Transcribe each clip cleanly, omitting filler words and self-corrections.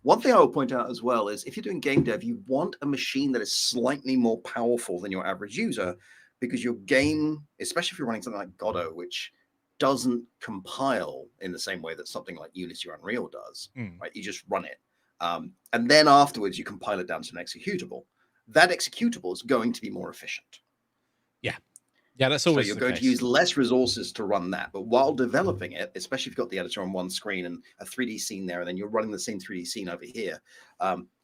One thing I will point out as well is if you're doing game dev, you want a machine that is slightly more powerful than your average user, because your game, especially if you're running something like Godot, which doesn't compile in the same way that something like Unity or Unreal does, right? You just run it. And then afterwards, you compile it down to an executable. That executable is going to be more efficient. Yeah. Yeah, that's So always you're the going case. to use less resources to run that. But while developing it, especially if you've got the editor on one screen and a 3D scene there, and then you're running the same 3D scene over here,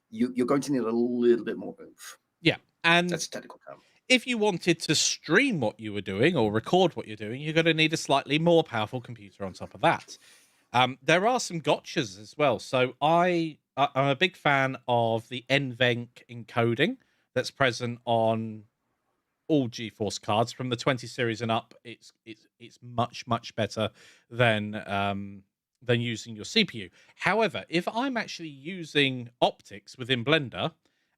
you're going to need a little bit more oomph. Yeah. And that's a technical term. If you wanted to stream what you were doing or record what you're doing, you're going to need a slightly more powerful computer on top of that. There are some gotchas as well. So I'm a big fan of the NVENC encoding that's present on all GeForce cards from the 20 series and up. It's much better than using your CPU. However, if I'm actually using optics within Blender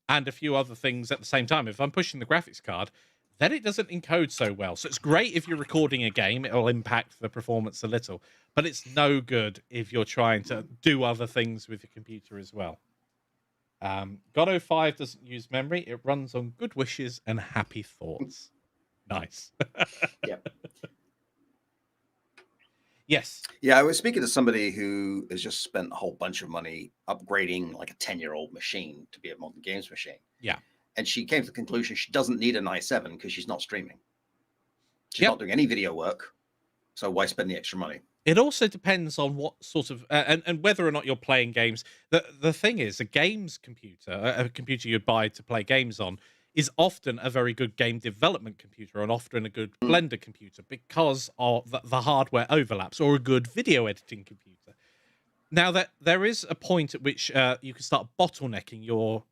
and a few other things at the same time, if I'm pushing the graphics card, then it doesn't encode so well. So it's great if you're recording a game, it'll impact the performance a little, but it's no good if you're trying to do other things with your computer as well. Godot 5 doesn't use memory. It runs on good wishes and happy thoughts. Nice. Yeah. Yes. Yeah, I was speaking to somebody who has just spent a whole bunch of money upgrading like a 10-year-old machine to be a modern games machine. Yeah. And she came to the conclusion she doesn't need an i7 because she's not streaming. She's not doing any video work. So why spend the extra money? It also depends on what sort of and whether or not you're playing games. The thing is, a games computer, a computer you'd buy to play games on, is often a very good game development computer and often a good Blender computer because of the hardware overlaps, or a good video editing computer. Now, that there is a point at which you can start bottlenecking your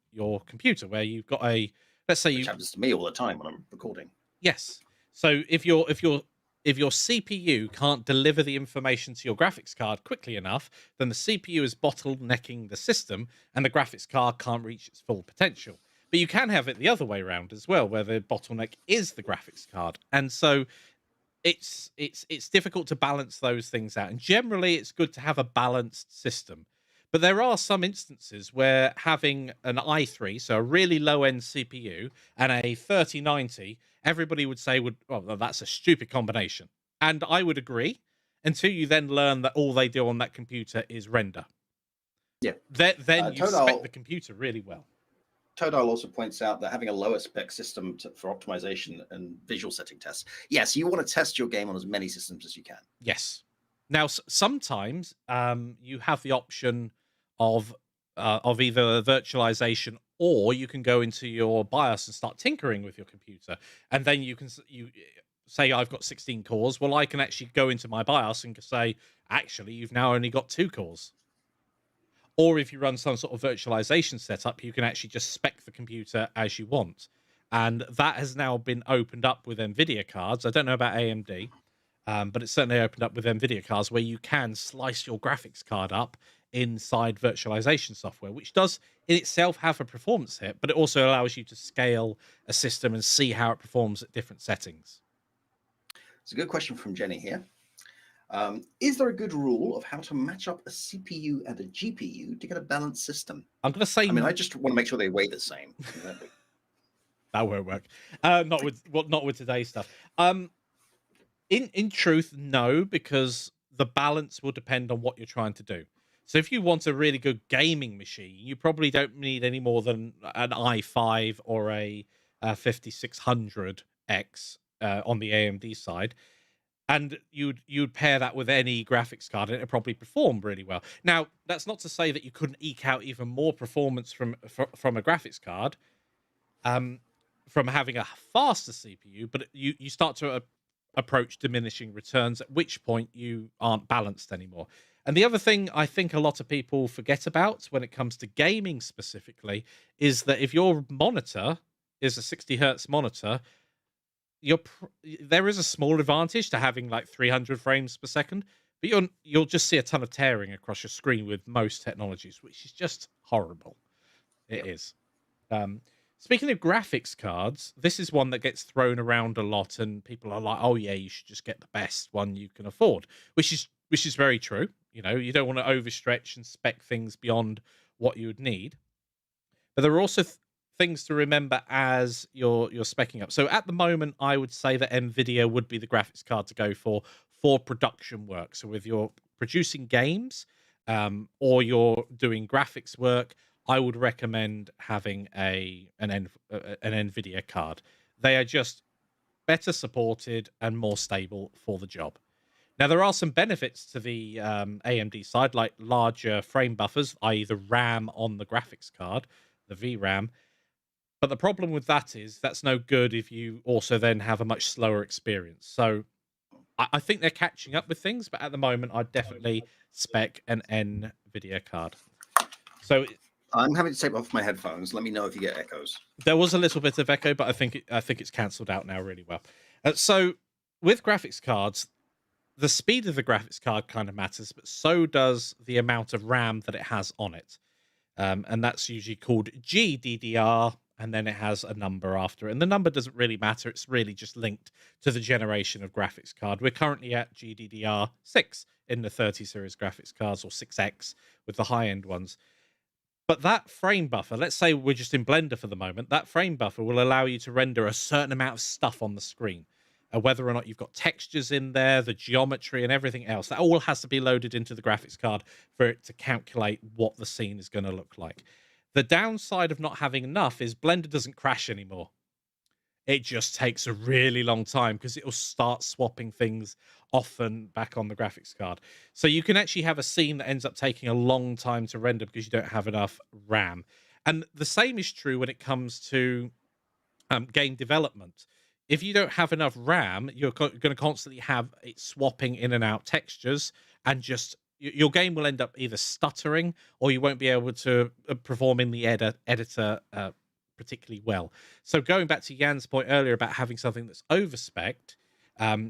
computer, where you've got a, let's say, which happens to me all the time when I'm recording. Yes. So if your CPU can't deliver the information to your graphics card quickly enough, then the CPU is bottlenecking the system and the graphics card can't reach its full potential. But you can have it the other way around as well, where the bottleneck is the graphics card. And so it's difficult to balance those things out. And generally it's good to have a balanced system. But there are some instances where having an i3, so a really low-end CPU, and a 3090, everybody would say, well, that's a stupid combination. And I would agree, until you then learn that all they do on that computer is render. Yeah. Then you spec the computer really well. Todal also points out that having a lower spec system for optimization and visual setting tests. Yes, you want to test your game on as many systems as you can. Yes. Now, sometimes you have the option of either virtualization, or you can go into your BIOS and start tinkering with your computer, and then you say I've got 16 cores. Well, I can actually go into my BIOS and say, actually, you've now only got 2 cores. Or if you run some sort of virtualization setup, you can actually just spec the computer as you want. And that has now been opened up with NVIDIA cards. I don't know about AMD, but it's certainly opened up with NVIDIA cards where you can slice your graphics card up inside virtualization software, which does in itself have a performance hit, but it also allows you to scale a system and see how it performs at different settings. It's a good question from Jenny here. Is there a good rule of how to match up a CPU and a GPU to get a balanced system? I'm going to say, I mean, I just want to make sure they weigh the same. That won't work. Not with today's stuff. In truth, no, because the balance will depend on what you're trying to do. So if you want a really good gaming machine, you probably don't need any more than an i5 or a 5600X on the AMD side. And you'd pair that with any graphics card, and it'd probably perform really well. Now, that's not to say that you couldn't eke out even more performance from a graphics card, from having a faster CPU, but you start to approach diminishing returns, at which point you aren't balanced anymore. And the other thing I think a lot of people forget about when it comes to gaming specifically is that if your monitor is a 60 hertz monitor, there is a small advantage to having like 300 frames per second, but you'll just see a ton of tearing across your screen with most technologies, which is just horrible. It is. Speaking of graphics cards, this is one that gets thrown around a lot, and people are like, "Oh yeah, you should just get the best one you can afford," which is very true. You know, you don't want to overstretch and spec things beyond what you would need. But there are also things to remember as you're specking up. So at the moment, I would say that Nvidia would be the graphics card to go for production work. So if you're producing games, or you're doing graphics work, I would recommend having an Nvidia card. They are just better supported and more stable for the job. Now, there are some benefits to the AMD side, like larger frame buffers, i.e., the RAM on the graphics card, the VRAM. But the problem with that is that's no good if you also then have a much slower experience. So I think they're catching up with things, but at the moment, I'd definitely spec an NVIDIA card. So I'm having to take off my headphones. Let me know if you get echoes. there was a little bit of echo, but I think it's cancelled out now really well. So with graphics cards, the speed of the graphics card kind of matters, but so does the amount of RAM that it has on it. And that's usually called GDDR, and then it has a number after it. And the number doesn't really matter. It's really just linked to the generation of graphics card. We're currently at GDDR 6 in the 30 series graphics cards, or 6X with the high-end ones. But that frame buffer, let's say we're just in Blender for the moment, that frame buffer will allow you to render a certain amount of stuff on the screen. Whether or not you've got textures in there, the geometry and everything else, that all has to be loaded into the graphics card for it to calculate what the scene is going to look like. The downside of not having enough is Blender doesn't crash anymore. It just takes a really long time because it'll start swapping things off and back on the graphics card. So you can actually have a scene that ends up taking a long time to render because you don't have enough RAM. And the same is true when it comes to game development. If you don't have enough RAM, you're going to constantly have it swapping in and out textures, and just your game will end up either stuttering or you won't be able to perform in the editor particularly well. So going back to Jan's point earlier about having something that's overspec'd,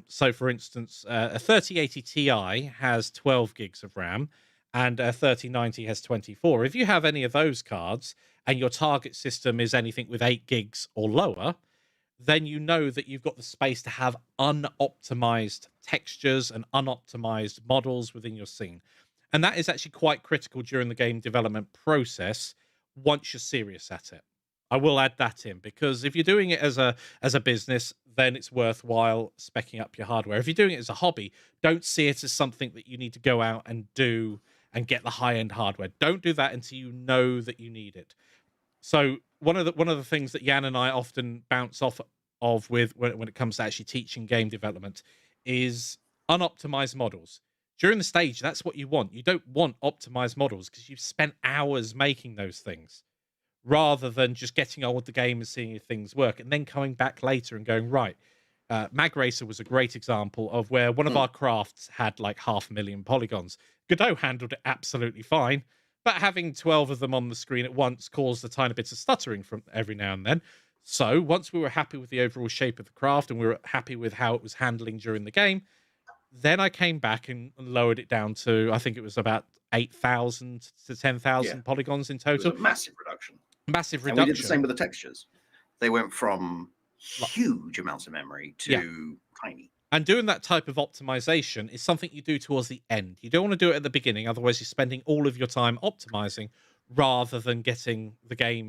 so for instance, a 3080 Ti has 12 gigs of RAM and a 3090 has 24. If you have any of those cards and your target system is anything with 8 gigs or lower, then you know that you've got the space to have unoptimized textures and unoptimized models within your scene. And that is actually quite critical during the game development process once you're serious at it. I will add that in, because if you're doing it as a business, then it's worthwhile speccing up your hardware. If you're doing it as a hobby, don't see it as something that you need to go out and do and get the high-end hardware. Don't do that until you know that you need it. So one of the things that Jan and I often bounce off of with when it comes to actually teaching game development is unoptimized models. During the stage, that's what you want. You don't want optimized models because you've spent hours making those things, rather than just getting on with the game and seeing if things work and then coming back later and going, right. Mag Racer was a great example of where one of our crafts had like 500,000 polygons. Godot handled it absolutely fine, but having 12 of them on the screen at once caused a tiny bit of stuttering from every now and then. So once we were happy with the overall shape of the craft and we were happy with how it was handling during the game, then I came back and lowered it down to, I think it was about 8,000 to 10,000 polygons in total. It was a massive reduction. Massive reduction. And we did the same with the textures. They went from huge amounts of memory to tiny. And doing that type of optimization is something you do towards the end. You don't want to do it at the beginning, otherwise you're spending all of your time optimizing rather than getting the game